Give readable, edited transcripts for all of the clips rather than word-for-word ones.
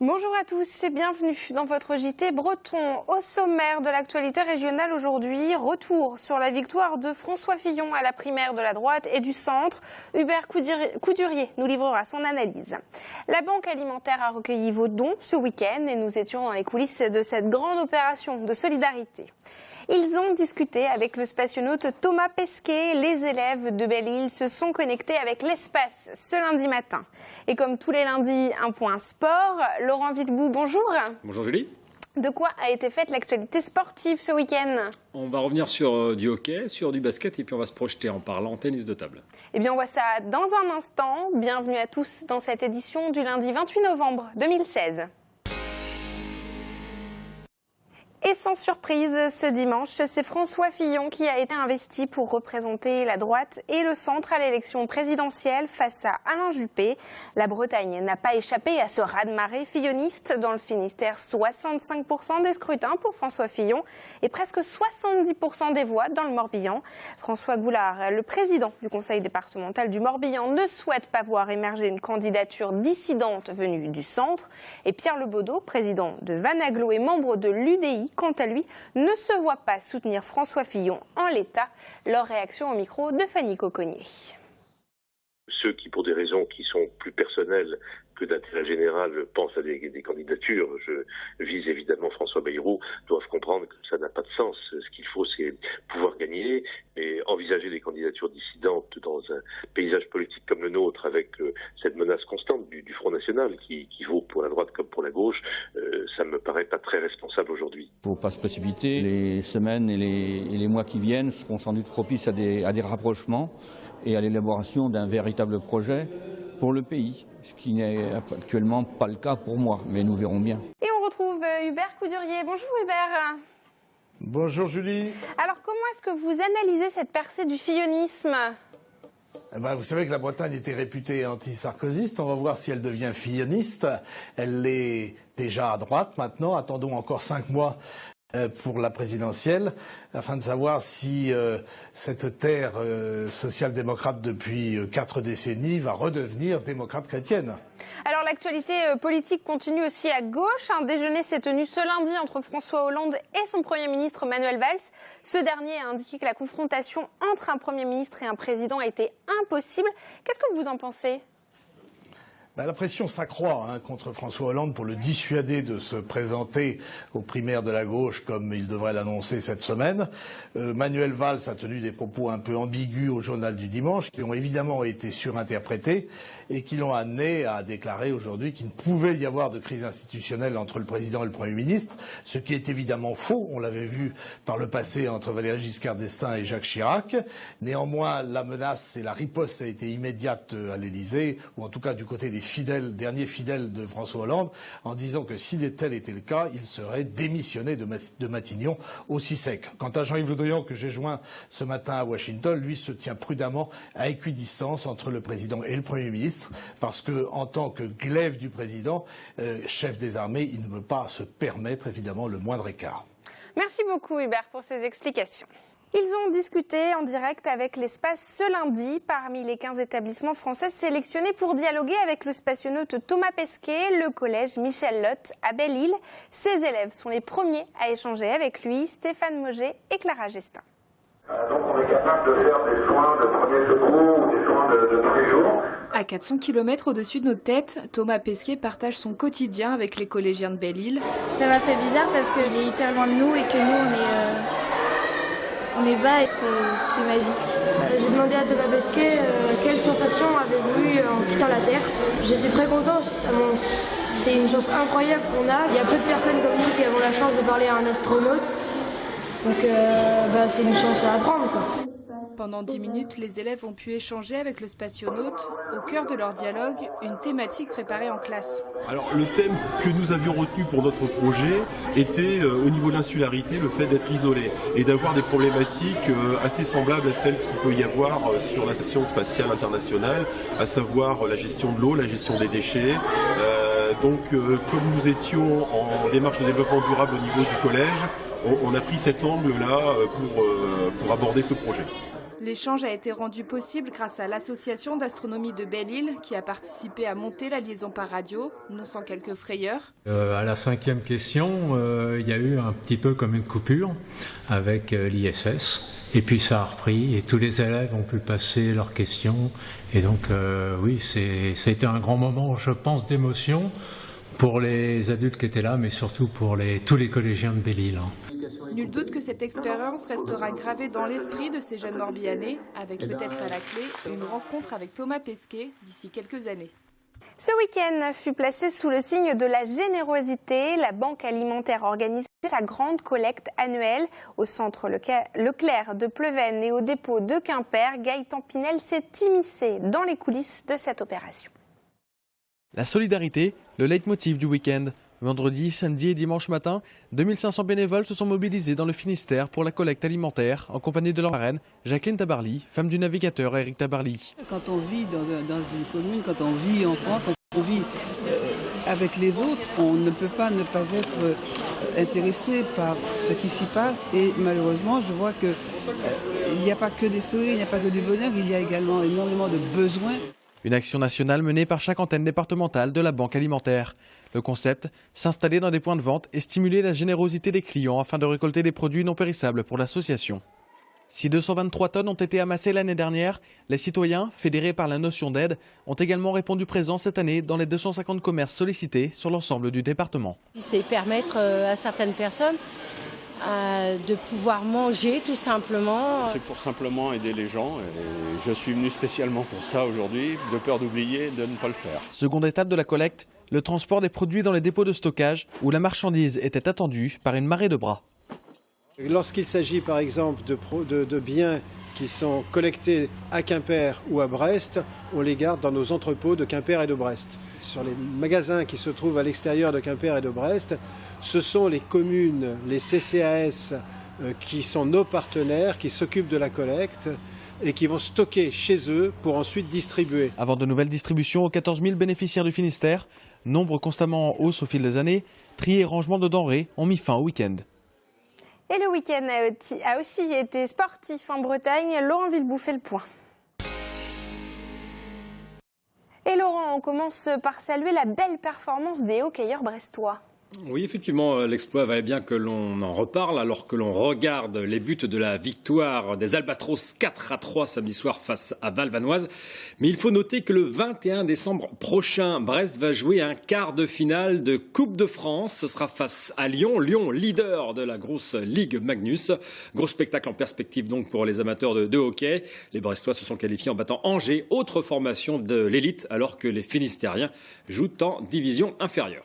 Bonjour à tous et bienvenue dans votre JT Breton. Au sommaire de l'actualité régionale aujourd'hui, retour sur la victoire de François Fillon à la primaire de la droite et du centre. Hubert Coudurier nous livrera son analyse. La Banque alimentaire a recueilli vos dons ce week-end et nous étions dans les coulisses de cette grande opération de solidarité. Ils ont discuté avec le spationaute Thomas Pesquet. Les élèves de Belle-Île se sont connectés avec l'espace ce lundi matin. Et comme tous les lundis, un point sport. Laurent Villebout, bonjour. Bonjour Julie. De quoi a été faite l'actualité sportive ce week-end? On va revenir sur du hockey, sur du basket et puis on va se projeter en parlant tennis de table. Eh bien on voit ça dans un instant. Bienvenue à tous dans cette édition du lundi 28 novembre 2016. Et sans surprise, ce dimanche, c'est François Fillon qui a été investi pour représenter la droite et le centre à l'élection présidentielle face à Alain Juppé. La Bretagne n'a pas échappé à ce raz-de-marée filloniste. Dans le Finistère, 65% des scrutins pour François Fillon et presque 70% des voix dans le Morbihan. François Goulard, le président du conseil départemental du Morbihan, ne souhaite pas voir émerger une candidature dissidente venue du centre. Et Pierre Lebaudot, président de Vanaglo et membre de l'UDI, quant à lui, ne se voit pas soutenir François Fillon en l'état. Leur réaction au micro de Fanny Cocognier. Ceux qui, pour des raisons qui sont plus personnelles que d'intérêt général, pensent à des candidatures, je vise évidemment François Bayrou, doivent comprendre que ça n'a pas de sens. Ce qu'il faut, c'est pouvoir gagner et envisager des candidatures dissidentes dans un paysage politique comme le nôtre, avec cette menace constante du Front National qui vaut pour la droite comme pour la gauche, ça me paraît pas très responsable aujourd'hui. Il ne faut pas se précipiter. Les semaines et les mois qui viennent seront sans doute propices à des rapprochements et à l'élaboration d'un véritable projet pour le pays, ce qui n'est actuellement pas le cas pour moi, mais nous verrons bien. Et on retrouve Hubert Coudurier. Bonjour Hubert. Bonjour Julie. Alors comment est-ce que vous analysez cette percée du fillonisme ? Vous savez que la Bretagne était réputée anti-sarkozyste. On va voir si elle devient filloniste. Elle l'est déjà à droite maintenant. Attendons encore 5 mois pour la présidentielle, afin de savoir si cette terre social-démocrate depuis 4 décennies va redevenir démocrate chrétienne. Alors l'actualité politique continue aussi à gauche. Un déjeuner s'est tenu ce lundi entre François Hollande et son Premier ministre Manuel Valls. Ce dernier a indiqué que la confrontation entre un Premier ministre et un président était impossible. Qu'est-ce que vous en pensez ? La pression s'accroît contre François Hollande pour le dissuader de se présenter aux primaires de la gauche comme il devrait l'annoncer cette semaine. Manuel Valls a tenu des propos un peu ambigus au journal du dimanche qui ont évidemment été surinterprétés et qui l'ont amené à déclarer aujourd'hui qu'il ne pouvait y avoir de crise institutionnelle entre le président et le Premier ministre, ce qui est évidemment faux. On l'avait vu par le passé entre Valéry Giscard d'Estaing et Jacques Chirac. Néanmoins, la menace et la riposte a été immédiate à l'Élysée, ou en tout cas du côté des dernier fidèle de François Hollande, en disant que si tel était le cas, il serait démissionné de Matignon aussi sec. Quant à Jean-Yves Le Drian, que j'ai joint ce matin à Washington, lui se tient prudemment à équidistance entre le président et le Premier ministre, parce que en tant que glaive du président, chef des armées, il ne peut pas se permettre évidemment le moindre écart. Merci beaucoup Hubert pour ces explications. Ils ont discuté en direct avec l'espace ce lundi. Parmi les 15 établissements français sélectionnés pour dialoguer avec le spationaute Thomas Pesquet, le collège Michel Lotte à Belle-Île. Ses élèves sont les premiers à échanger avec lui, Stéphane Mauger et Clara Gestin. Donc on est capable de faire des soins de premier secours ou des soins de tous les jours. À 400 km au-dessus de nos têtes, Thomas Pesquet partage son quotidien avec les collégiens de Belle-Île. Ça m'a fait bizarre parce qu'il est hyper loin de nous et que nous on est bas et c'est magique. J'ai demandé à Thomas Pesquet quelle sensation avez-vous eu en quittant la Terre. J'étais très content, c'est une chance incroyable qu'on a. Il y a peu de personnes comme nous qui avons la chance de parler à un astronaute. Donc c'est une chance à apprendre, quoi. Pendant 10 minutes, les élèves ont pu échanger avec le spationaute. Au cœur de leur dialogue, une thématique préparée en classe. Alors le thème que nous avions retenu pour notre projet était au niveau de l'insularité, le fait d'être isolé et d'avoir des problématiques assez semblables à celles qu'il peut y avoir sur la station spatiale internationale, à savoir la gestion de l'eau, la gestion des déchets. Comme nous étions en démarche de développement durable au niveau du collège, on a pris cet angle-là pour aborder ce projet. L'échange a été rendu possible grâce à l'association d'astronomie de Belle-Île qui a participé à monter la liaison par radio, non sans quelques frayeurs. À la 5e question, il y a eu un petit peu comme une coupure avec l'ISS. Et puis ça a repris et tous les élèves ont pu passer leurs questions. Et donc oui, ça a été un grand moment, je pense, d'émotion pour les adultes qui étaient là, mais surtout pour tous les collégiens de Belle-Île. Nul doute que cette expérience restera gravée dans l'esprit de ces jeunes Morbihanais, avec peut-être à la clé une rencontre avec Thomas Pesquet d'ici quelques années. Ce week-end fut placé sous le signe de la générosité. La Banque alimentaire organisait sa grande collecte annuelle au centre Leclerc de Pleven et au dépôt de Quimper. Gaëtan Pinel s'est immiscé dans les coulisses de cette opération. La solidarité, le leitmotiv du week-end. Vendredi, samedi et dimanche matin, 2500 bénévoles se sont mobilisés dans le Finistère pour la collecte alimentaire en compagnie de leur marraine, Jacqueline Tabarly, femme du navigateur Éric Tabarly. Quand on vit dans une commune, quand on vit en France, quand on vit avec les autres, on ne peut pas ne pas être intéressé par ce qui s'y passe. Et malheureusement, je vois qu'il n'y a pas que des sourires, il n'y a pas que du bonheur, il y a également énormément de besoins. Une action nationale menée par chaque antenne départementale de la Banque alimentaire. Le concept, s'installer dans des points de vente et stimuler la générosité des clients afin de récolter des produits non périssables pour l'association. Si 223 tonnes ont été amassées l'année dernière, les citoyens, fédérés par la notion d'aide, ont également répondu présent cette année dans les 250 commerces sollicités sur l'ensemble du département. C'est permettre à certaines personnes de pouvoir manger tout simplement. C'est pour simplement aider les gens et je suis venu spécialement pour ça aujourd'hui, de peur d'oublier de ne pas le faire. Seconde étape de la collecte, le transport des produits dans les dépôts de stockage où la marchandise était attendue par une marée de bras. Lorsqu'il s'agit par exemple de biens qui sont collectés à Quimper ou à Brest, on les garde dans nos entrepôts de Quimper et de Brest. Sur les magasins qui se trouvent à l'extérieur de Quimper et de Brest, ce sont les communes, les CCAS qui sont nos partenaires, qui s'occupent de la collecte et qui vont stocker chez eux pour ensuite distribuer. Avant de nouvelles distributions aux 14 000 bénéficiaires du Finistère, nombre constamment en hausse au fil des années, tri et rangement de denrées ont mis fin au week-end. Et le week-end a aussi été sportif en Bretagne. Laurent Villebout fait le point. Et Laurent, on commence par saluer la belle performance des hockeyeurs brestois. Oui, effectivement, l'exploit valait bien que l'on en reparle alors que l'on regarde les buts de la victoire des Albatros 4-3 samedi soir face à Valvanoise. Mais il faut noter que le 21 décembre prochain, Brest va jouer un quart de finale de Coupe de France. Ce sera face à Lyon. Lyon, leader de la grosse Ligue Magnus. Gros spectacle en perspective donc pour les amateurs de hockey. Les Brestois se sont qualifiés en battant Angers, autre formation de l'élite, alors que les Finistériens jouent en division inférieure.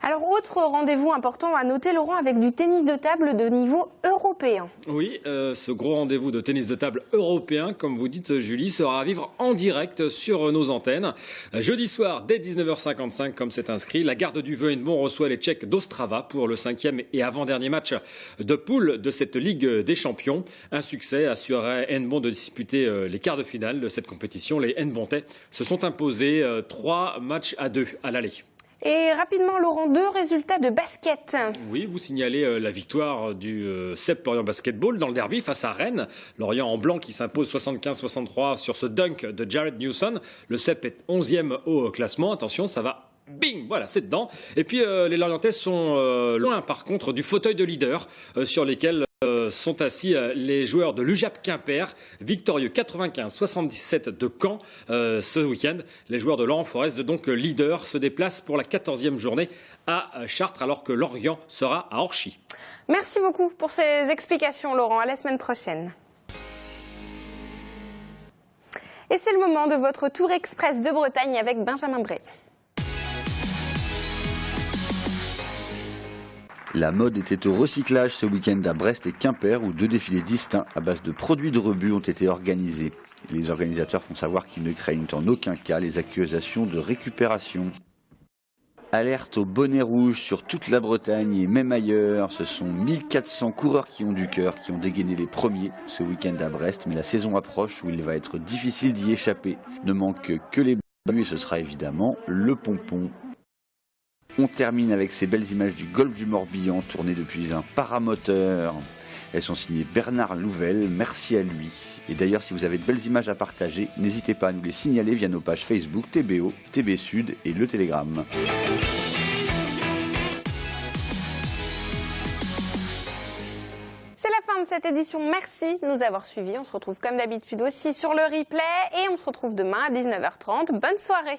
Alors, autre rendez-vous important à noter, Laurent, avec du tennis de table de niveau européen. Oui, ce gros rendez-vous de tennis de table européen, comme vous dites Julie, sera à vivre en direct sur nos antennes. Jeudi soir, dès 19h55, comme c'est inscrit, la garde du Veu Hennebont reçoit les Tchèques d'Ostrava pour le 5e et avant-dernier match de poule de cette Ligue des Champions. Un succès assurerait Hennebont de disputer les quarts de finale de cette compétition. Les Hennebontais se sont imposés 3-2 à l'aller. Et rapidement, Laurent, 2 résultats de basket. Oui, vous signalez la victoire du CEP Lorient Basketball dans le derby face à Rennes. Lorient en blanc qui s'impose 75-63 sur ce dunk de Jared Newson. Le CEP est 11e au classement. Attention, ça va. Bing, voilà, c'est dedans. Et puis les Lorientais sont loin par contre du fauteuil de leader sur lesquels sont assis les joueurs de l'UJAP Quimper, victorieux 95-77 de Caen ce week-end. Les joueurs de Laurent Forest, donc leader, se déplacent pour la 14e journée à Chartres alors que Lorient sera à Orchy. Merci beaucoup pour ces explications, Laurent. À la semaine prochaine. Et c'est le moment de votre tour express de Bretagne avec Benjamin Bray. La mode était au recyclage ce week-end à Brest et Quimper où 2 défilés distincts à base de produits de rebut ont été organisés. Les organisateurs font savoir qu'ils ne craignent en aucun cas les accusations de récupération. Alerte au bonnet rouge sur toute la Bretagne et même ailleurs. Ce sont 1400 coureurs qui ont du cœur, qui ont dégainé les premiers ce week-end à Brest. Mais la saison approche où il va être difficile d'y échapper. Ne manque que les bleus et ce sera évidemment le pompon. On termine avec ces belles images du golfe du Morbihan tournées depuis un paramoteur. Elles sont signées Bernard Louvel, merci à lui. Et d'ailleurs, si vous avez de belles images à partager, n'hésitez pas à nous les signaler via nos pages Facebook, TBO, TB Sud et le Télégramme. C'est la fin de cette édition. Merci de nous avoir suivis. On se retrouve comme d'habitude aussi sur le replay et on se retrouve demain à 19h30. Bonne soirée.